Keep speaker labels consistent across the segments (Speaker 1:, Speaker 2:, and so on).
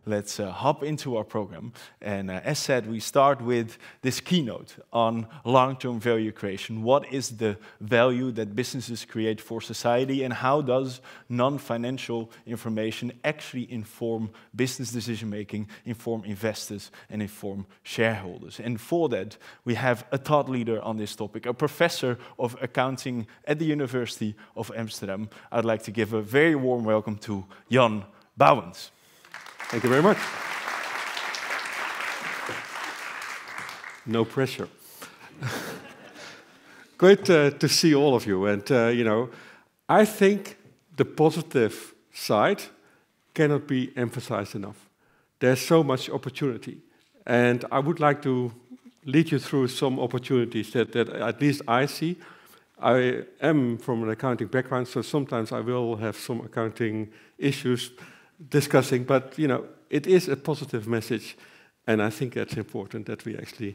Speaker 1: Let's hop into our program. And as said, we start with this keynote on long-term value creation. What is the value that businesses create for society, and how does non-financial information actually inform business decision-making, inform investors, and inform shareholders? And for that, we have a thought leader on this topic, a professor of accounting at the University of Amsterdam. I'd like to give a very warm welcome to Jan Bouwens.
Speaker 2: Thank you very much. No pressure. Great to see all of you. And, I think the positive side cannot be emphasized enough. There's so much opportunity. And I would like to lead you through some opportunities that at least I see. I am from an accounting background, so sometimes I will have some accounting issues discussing, but it is a positive message, and I think that's important that we actually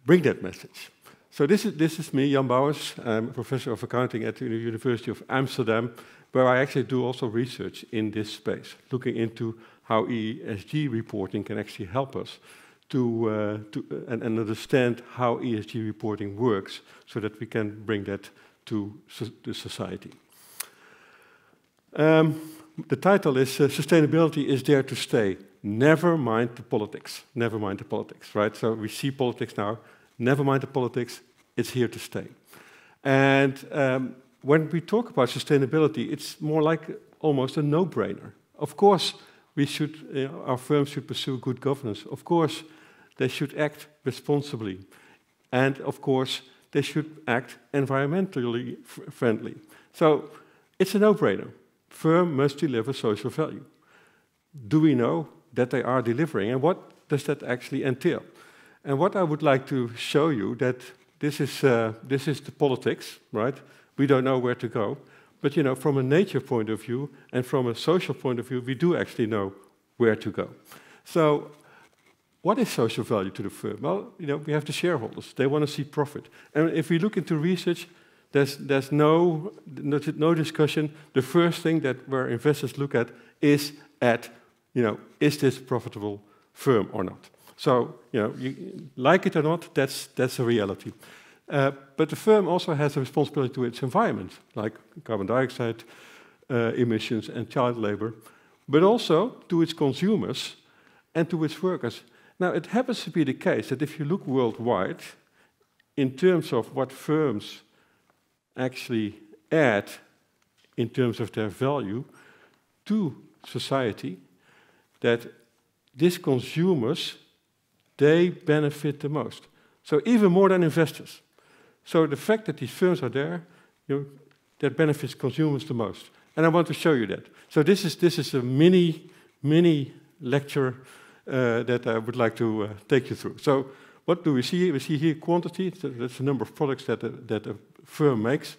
Speaker 2: bring that message. So this is me, Jan Bouwens. I'm a professor of accounting at the University of Amsterdam, where I actually do also research in this space, looking into how ESG reporting can actually help us to understand how ESG reporting works, so that we can bring that to the society. The title is Sustainability is There to Stay. Never mind the politics. Never mind the politics, right? So we see politics now. Never mind the politics. It's here to stay. And when we talk about sustainability, it's more like almost a no-brainer. Of course, our firms should pursue good governance. Of course, they should act responsibly. And of course, they should act environmentally friendly. So it's a no-brainer. Firm must deliver social value. Do we know that they are delivering, and what does that actually entail? And what I would like to show you, that this is the politics, right? We don't know where to go, but from a nature point of view and from a social point of view, we do actually know where to go. So, what is social value to the firm? Well, we have the shareholders. They want to see profit, and if we look into research, there's no discussion. The first thing where investors look at is is this a profitable firm or not? So, you like it or not, that's a reality. But the firm also has a responsibility to its environment, like carbon dioxide emissions and child labor, but also to its consumers and to its workers. Now, it happens to be the case that if you look worldwide, in terms of what firms actually add in terms of their value to society, that these consumers, they benefit the most. So even more than investors. So the fact that these firms are there, that benefits consumers the most. And I want to show you that. So this is a mini lecture that I would like to take you through. So what do we see? We see here quantity. That's the number of products that a firm makes,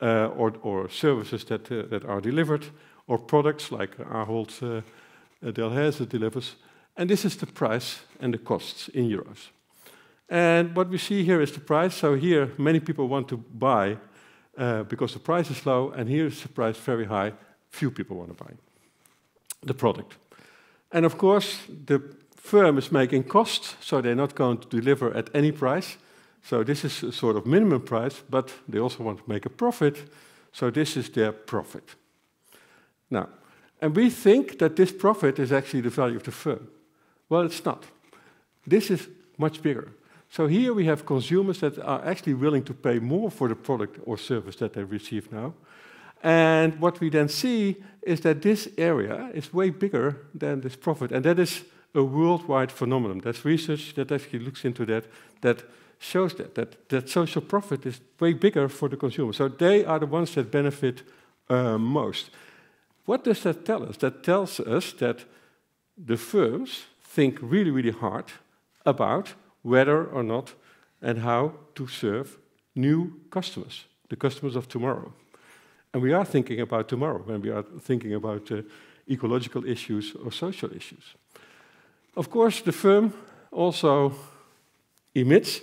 Speaker 2: or services that are delivered, or products like Ahold Delhaize delivers. And this is the price and the costs in euros. And what we see here is the price. So here, many people want to buy because the price is low, and here is the price very high. Few people want to buy the product. And of course, the firm is making costs, so they're not going to deliver at any price. So this is a sort of minimum price, but they also want to make a profit, so this is their profit. Now, and we think that this profit is actually the value of the firm. Well, it's not. This is much bigger. So here we have consumers that are actually willing to pay more for the product or service that they receive now. And what we then see is that this area is way bigger than this profit. And that is a worldwide phenomenon. That's research that actually looks into that shows that social profit is way bigger for the consumer. So they are the ones that benefit most. What does that tell us? That tells us that the firms think really, really hard about whether or not and how to serve new customers, the customers of tomorrow. And we are thinking about tomorrow when we are thinking about ecological issues or social issues. Of course, the firm also emits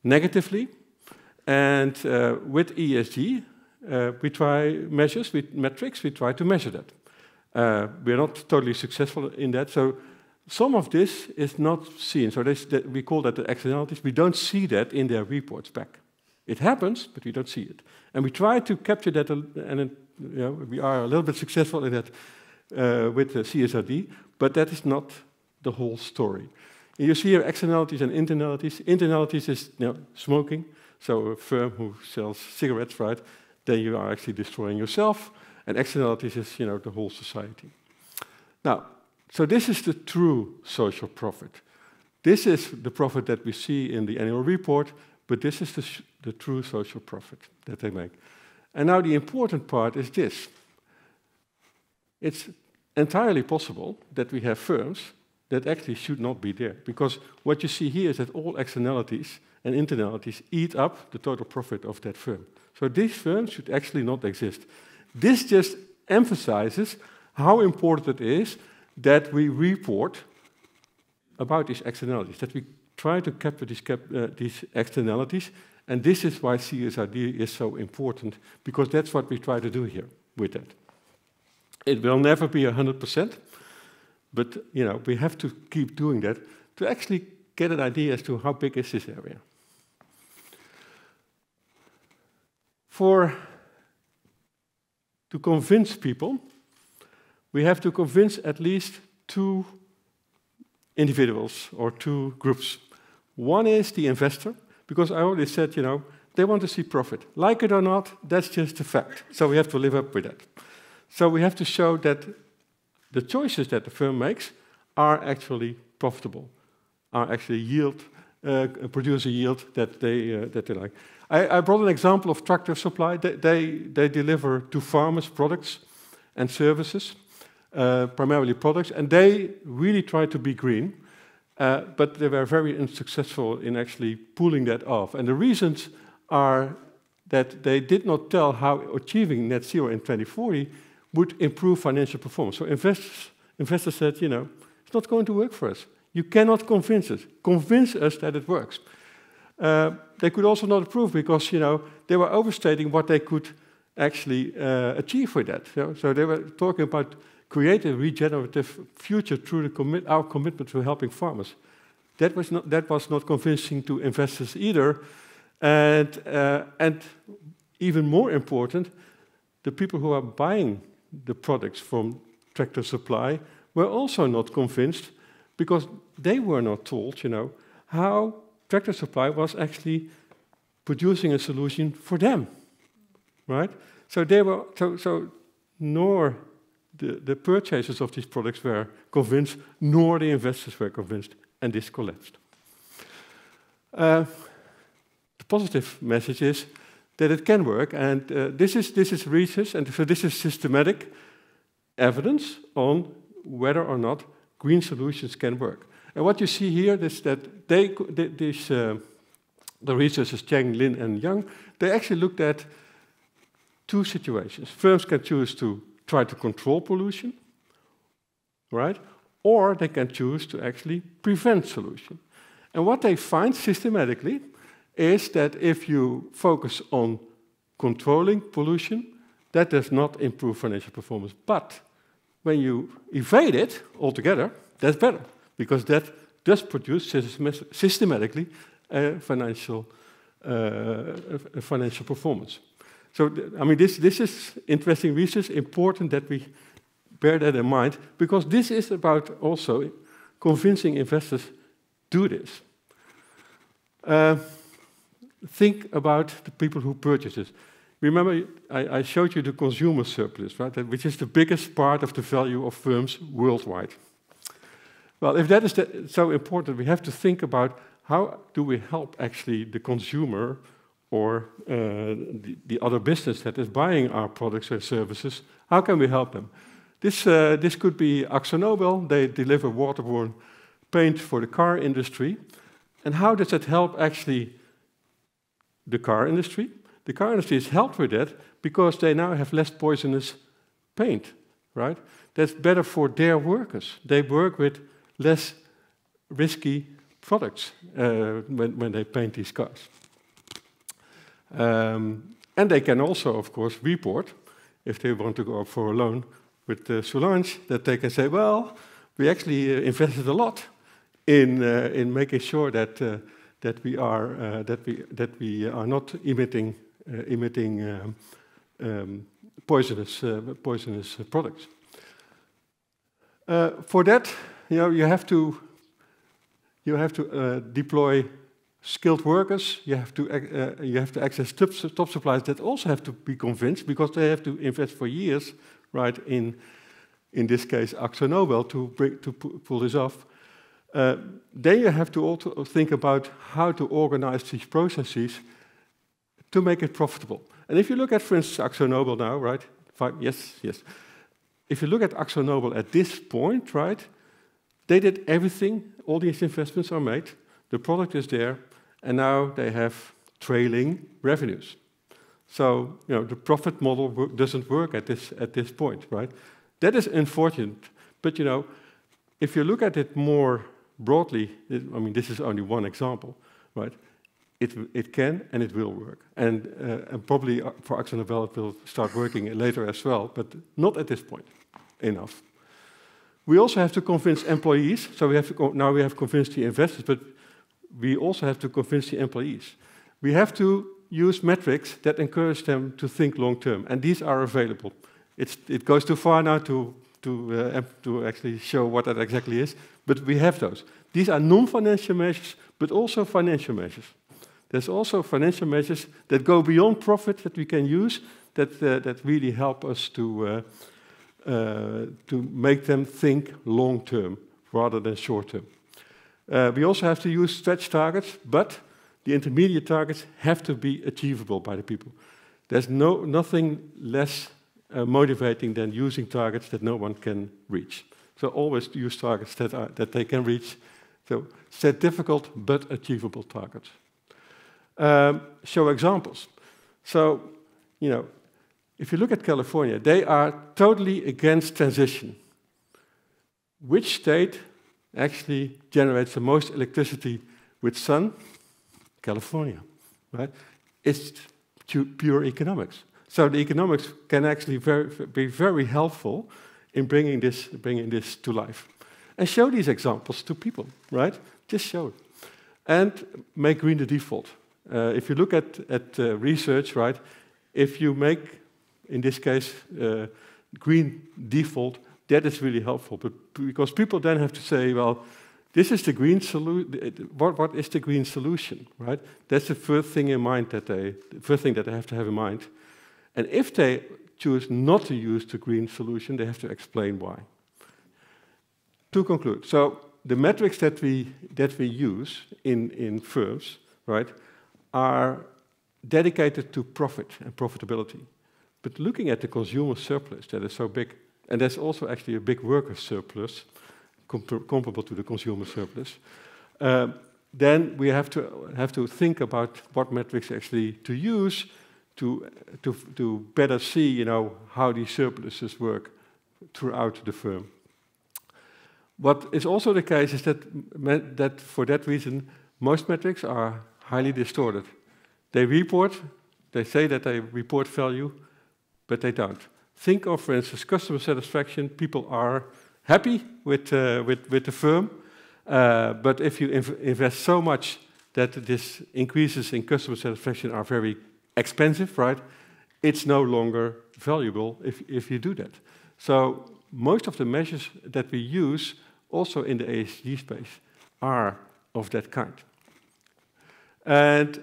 Speaker 2: negatively. And with ESG, we try measures, with metrics, we try to measure that. We're not totally successful in that. So some of this is not seen. So we call that the externalities. We don't see that in their reports back. It happens, but we don't see it. And we try to capture that, and we are a little bit successful in that with the CSRD, but that is not the whole story. And you see here externalities and internalities. Internalities is smoking. So a firm who sells cigarettes, right? Then you are actually destroying yourself. And externalities is, the whole society. Now, so this is the true social profit. This is the profit that we see in the annual report, but this is the true social profit that they make. And now the important part is this. It's entirely possible that we have firms that actually should not be there. Because what you see here is that all externalities and internalities eat up the total profit of that firm. So these firms should actually not exist. This just emphasizes how important it is that we report about these externalities, that we try to capture these externalities, and this is why CSRD is so important, because that's what we try to do here with that. It will never be 100%, but we have to keep doing that to actually get an idea as to how big is this area. To convince people, we have to convince at least two individuals or two groups. One is the investor, because I already said, they want to see profit. Like it or not, that's just a fact. So we have to live up with that. So we have to show that the choices that the firm makes are actually profitable, are actually produce a yield that they like. I brought an example of Tractor Supply. They deliver to farmers products and services, primarily products, and they really try to be green, but they were very unsuccessful in actually pulling that off. And the reasons are that they did not tell how achieving net zero in 2040 would improve financial performance. So investors said, it's not going to work for us. You cannot convince us. Convince us that it works. They could also not approve because, they were overstating what they could actually achieve with that. So they were talking about creating a regenerative future through our commitment to helping farmers. That was not convincing to investors either. And even more important, the people who are buying the products from Tractor Supply were also not convinced because they were not told, how Tractor Supply was actually producing a solution for them, right? So they were nor the purchasers of these products were convinced, nor the investors were convinced, and this collapsed. The positive message is that it can work, and this is research, and so this is systematic evidence on whether or not green solutions can work. And what you see here is that the researchers Cheng, Lin, and Yang, they actually looked at two situations. Firms can choose to try to control pollution, right? Or they can choose to actually prevent pollution. And what they find systematically is that if you focus on controlling pollution, that does not improve financial performance. But when you evade it altogether, that's better, because that does produce systematically financial performance. So, this is interesting research, important that we bear that in mind, because this is about also convincing investors do this. Think about the people who purchase it. Remember, I showed you the consumer surplus, right? Which is the biggest part of the value of firms worldwide. Well, if that is so important, we have to think about how do we help actually the consumer or the other business that is buying our products and services. How can we help them? This could be AkzoNobel. They deliver waterborne paint for the car industry. And how does that help actually the car industry? The car industry is helped with that because they now have less poisonous paint, right? That's better for their workers. They work with less risky products when they paint these cars. And they can also, of course, report, if they want to go up for a loan with Solange, that they can say, well, we actually invested a lot in making sure that we are not emitting poisonous products. For that, you have to deploy skilled workers. You have to access top suppliers that also have to be convinced, because they have to invest for years, right? In this case, AkzoNobel to pull this off. Then you have to also think about how to organize these processes to make it profitable. And if you look at, for instance, AkzoNobel now, right? Yes. If you look at AkzoNobel at this point, right? They did everything. All these investments are made. The product is there, and now they have trailing revenues. So the profit model doesn't work at this point, right? That is unfortunate. But if you look at it more broadly, I mean, this is only one example, right? It can and it will work, and probably for AkzoNobel it will start working later as well, but not at this point enough. We also have to convince employees. So now we have convinced the investors, but we also have to convince the employees. We have to use metrics that encourage them to think long term, and these are available. It goes too far now to actually show what that exactly is, but we have those. These are non-financial measures, but also financial measures. There's also financial measures that go beyond profit that we can use that really help us to make them think long term rather than short term. We also have to use stretch targets, but the intermediate targets have to be achievable by the people. There's nothing less motivating than using targets that no one can reach. So always use targets that they can reach. So set difficult but achievable targets. Show examples. So, if you look at California, they are totally against transition. Which state actually generates the most electricity with sun? California, right? It's pure economics. So the economics can actually be very helpful in bringing this to life. And show these examples to people, right? Just show it. And make green the default. If you look at research, right? If you make, in this case, green default, that is really helpful. But because people then have to say, well, this is the green solution. What is the green solution, right? That's the first thing in mind that they have to have in mind. And if they choose not to use the green solution, they have to explain why. To conclude, so the metrics that we use in firms, right, are dedicated to profit and profitability. But looking at the consumer surplus that is so big, and there's also actually a big worker surplus comparable to the consumer surplus, then we have to think about what metrics actually to use to better see, how these surpluses work throughout the firm. What is also the case is that for that reason, most metrics are highly distorted. They say that they report value, but they don't. Think of, for instance, customer satisfaction. People are happy with the firm, but if you invest so much that these increases in customer satisfaction are very expensive, right? It's no longer valuable if you do that. So most of the measures that we use, also in the ESG space, are of that kind. And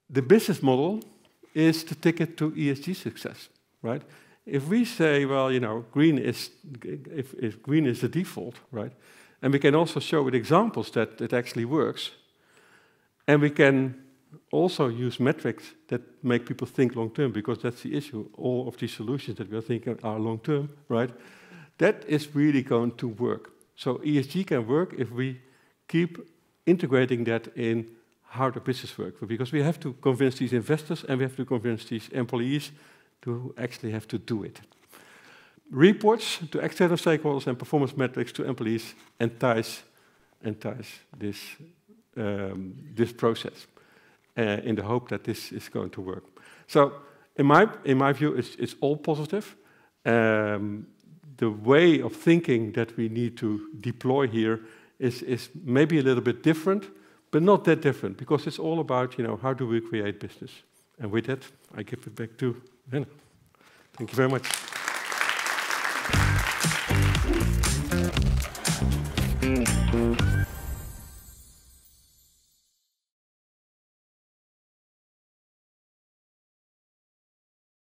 Speaker 2: the business model is the ticket to ESG success, right? If we say, well, green is if green is the default, right? And we can also show with examples that it actually works, and we can also use metrics that make people think long term, because that's the issue. All of these solutions that we're thinking are long term, right? That is really going to work. So ESG can work if we keep integrating that in how the business works, because we have to convince these investors and we have to convince these employees to actually have to do it. Reports to external stakeholders and performance metrics to employees entice entice this process in the hope that this is going to work. So in my view, it's all positive. The way of thinking that we need to deploy here is maybe a little bit different, but not that different, because it's all about, how do we create business? And with that, I give it back to Rene. Thank you very much.